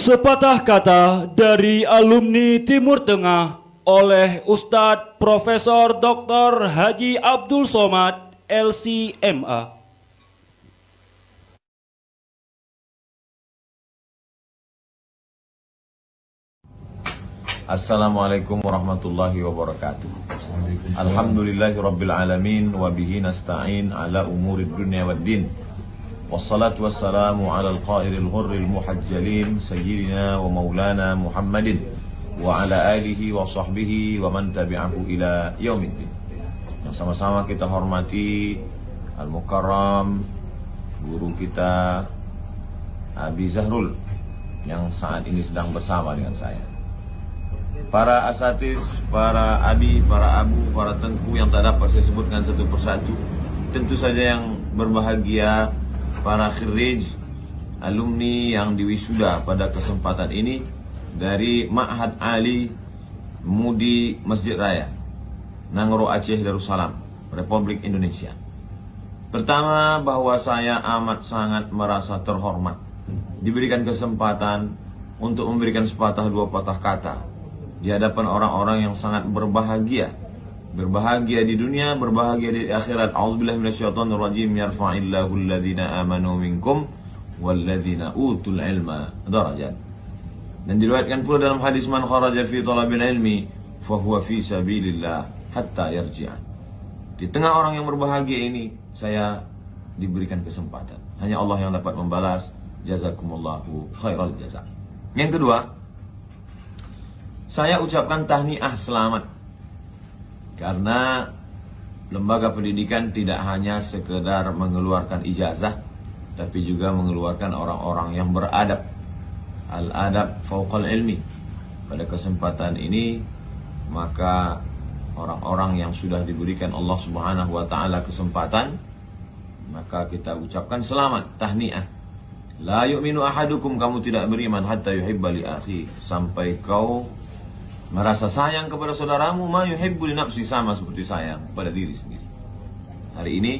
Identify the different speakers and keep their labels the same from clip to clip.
Speaker 1: Sepatah kata dari alumni Timur Tengah oleh Ustadz Profesor Dr. Haji Abdul Somad, LC.MA.
Speaker 2: Assalamualaikum warahmatullahi wabarakatuh. Alhamdulillahi rabbil alamin wa bihi nasta'in ala umurid dunya waddin. Wassalatu wassalamu ala al-qairil ghurril muhajjalin sayyidina wa maulana Muhammadin wa ala alihi wa sahbihi wa man tabi'ahu ila yaumiddin. Yang sama-sama kita hormati Al-Mukarram guru kita Abi Zahrul yang saat ini sedang bersama dengan saya. Para asatiz, para abi, para abu, para tengku yang tak dapat saya sebutkan satu persatu. Tentu saja yang berbahagia para khirij, alumni yang diwisuda pada kesempatan ini dari Ma'had Ali Mudi Masjid Raya Nangro Aceh Darussalam, Republik Indonesia. Pertama, bahwa saya amat sangat merasa terhormat diberikan kesempatan untuk memberikan sepatah dua patah kata di hadapan orang-orang yang sangat berbahagia. Berbahagia di dunia, berbahagia di akhirat. A'udzubillahi minasyaitonirrajim. Yarfa'illahu alladhina amanu minkum walladhina utul ilma darajat. Dan diriwayatkan pula dalam hadis, man kharaja fi talabil ilmi fahuwa fi sabilillah hatta yarji'a. Di tengah orang yang berbahagia ini, saya diberikan kesempatan. Hanya Allah yang dapat membalas. Jazakumullahu khairal jazak. Yang kedua, saya ucapkan tahniah selamat, karena lembaga pendidikan tidak hanya sekedar mengeluarkan ijazah, tapi juga mengeluarkan orang-orang yang beradab. Al-adab fauqal ilmi. Pada kesempatan ini, maka orang-orang yang sudah diberikan Allah Subhanahu wa ta'ala kesempatan, maka kita ucapkan selamat, tahniah. La yu'minu ahadukum, kamu tidak beriman hatta yuhibba li akhi, sampai kau merasa sayang kepada saudaramu, ma yuhibbu li nafsi, sama seperti sayang pada diri sendiri. Hari ini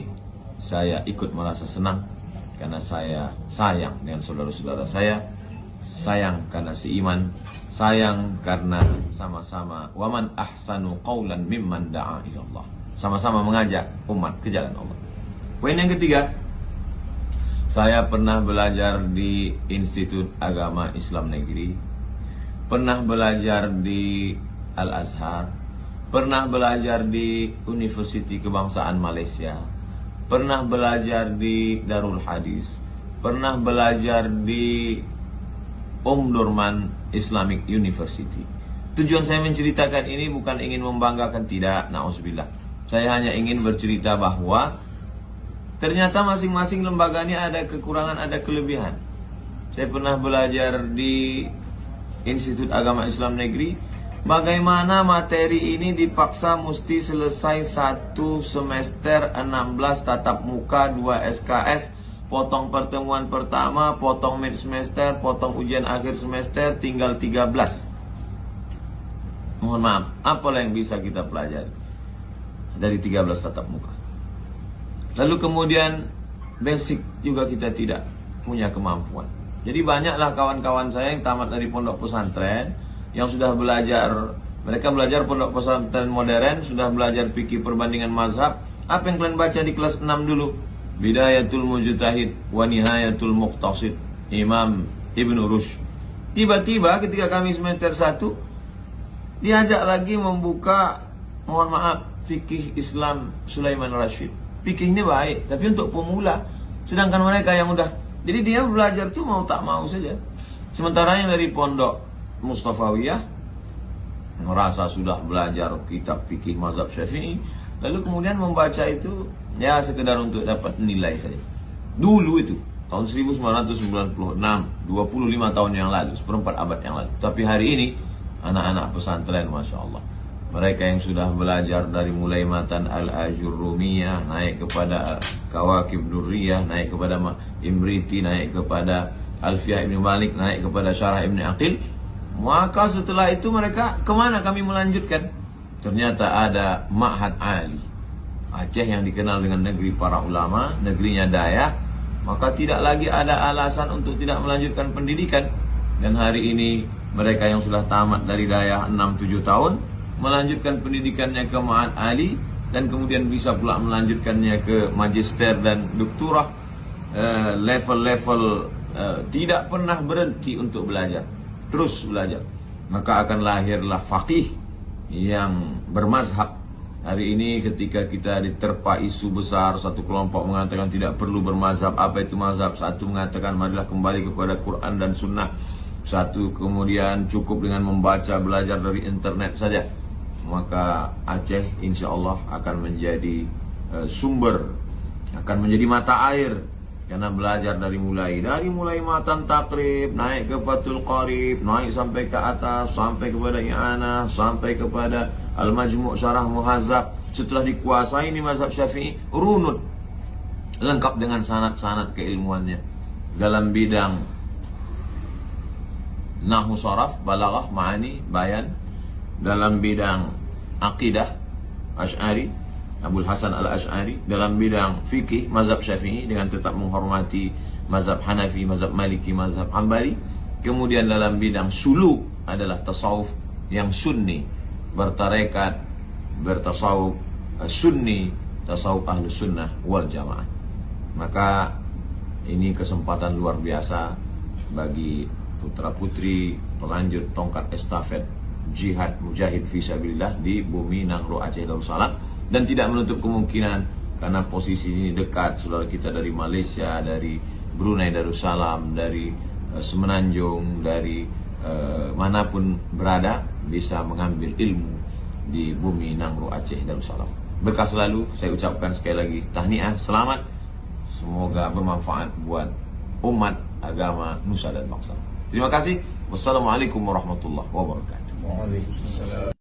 Speaker 2: saya ikut merasa senang karena saya sayang dengan saudara-saudara saya, sayang karena seiman, sayang karena sama-sama waman ahsanu qawlan mimman da'a ila Allah, sama-sama mengajak umat ke jalan Allah. Poin yang ketiga, saya pernah belajar di Institut Agama Islam Negeri, pernah belajar di Al-Azhar, pernah belajar di Universiti Kebangsaan Malaysia, pernah belajar di Darul Hadis, pernah belajar di Durman Islamic University. Tujuan saya menceritakan ini bukan ingin membanggakan, tidak, na'udzubillah. Saya hanya ingin bercerita bahwa ternyata masing-masing lembaga ini ada kekurangan, ada kelebihan. Saya pernah belajar di Institut Agama Islam Negeri, bagaimana materi ini dipaksa mesti selesai 1 semester 16 tatap muka, 2 SKS, potong pertemuan pertama, potong mid semester, potong ujian akhir semester, tinggal 13. Mohon maaf, apalah yang bisa kita pelajari dari 13 tatap muka? Lalu kemudian basic juga kita tidak punya kemampuan. Jadi banyaklah kawan-kawan saya yang tamat dari pondok pesantren, yang sudah belajar, mereka belajar pondok pesantren modern, sudah belajar fikih perbandingan mazhab. Apa yang kalian baca di kelas 6 dulu? Bidayatul Mujtahid wa Nihayatul Muqtasid, Imam Ibn Rushd. Tiba-tiba ketika kami semester 1 diajak lagi membuka, mohon maaf, fikih Islam Sulaiman Rashid. Fikih ini baik, tapi untuk pemula. Sedangkan mereka yang udah, jadi dia belajar tuh mau tak mau saja. Sementara yang dari pondok Mustafawiyah merasa sudah belajar kitab fikih mazhab Syafi'i, lalu kemudian membaca itu ya sekedar untuk dapat nilai saja. Dulu itu tahun 1996, 25 tahun yang lalu, seperempat abad yang lalu. Tapi hari ini anak-anak pesantren, Masya Allah, mereka yang sudah belajar dari mulai matan Al-Ajurrumiyah, naik kepada Kawakib Durriyah, naik kepada Imriti, naik kepada Alfiyah Ibn Malik, naik kepada Syarah Ibn Aqil. Maka setelah itu mereka kemana kami melanjutkan? Ternyata ada Ma'had Ali Aceh yang dikenal dengan negeri para ulama, negerinya Dayak. Maka tidak lagi ada alasan untuk tidak melanjutkan pendidikan. Dan hari ini mereka yang sudah tamat dari dayah 6-7 tahun melanjutkan pendidikannya ke Ma'had Ali, dan kemudian bisa pula melanjutkannya ke magister dan doktorah. Level-level tidak pernah berhenti untuk belajar, terus belajar. Maka akan lahirlah faqih yang bermazhab. Hari ini ketika kita diterpa isu besar, satu kelompok mengatakan tidak perlu bermazhab. Apa itu mazhab? Satu mengatakan marilah kembali kepada Quran dan Sunnah. Satu kemudian cukup dengan membaca, belajar dari internet saja. Maka Aceh insya Allah akan menjadi sumber, akan menjadi mata air. Karena belajar dari mulai matan takrib, naik ke Fathul Qarib, naik sampai ke atas, sampai kepada I'anah, sampai kepada Al-Majmu' Syarah Muhazzab. Setelah dikuasai ini mazhab Syafi'i, runut, lengkap dengan sanad-sanad keilmuannya dalam bidang nahwu, sharaf, balaghah, ma'ani, bayan. Dalam bidang akidah, Asy'ari, Abul Hasan al-Asy'ari. Dalam bidang fikih, mazhab Syafi'i dengan tetap menghormati mazhab Hanafi, mazhab Maliki, mazhab Hambali. Kemudian dalam bidang suluk adalah tasawuf yang sunni, bertarekat, bertasawuf sunni, tasawuf ahlus sunnah wal jamaah. Maka ini kesempatan luar biasa bagi putra-putri pelanjut tongkat estafet jihad mujahid fisabilillah di bumi Nangro Aceh Darussalam. Dan tidak menutup kemungkinan, karena posisi ini dekat, saudara kita dari Malaysia, dari Brunei Darussalam, dari Semenanjung, dari manapun berada, bisa mengambil ilmu di bumi Nangro Aceh Darussalam. Berkah selalu, saya ucapkan sekali lagi tahniah, selamat. Semoga bermanfaat buat umat, agama, nusa dan bangsa. Terima kasih. Wassalamualaikum warahmatullahi wabarakatuh.
Speaker 3: Waalaikumsalam.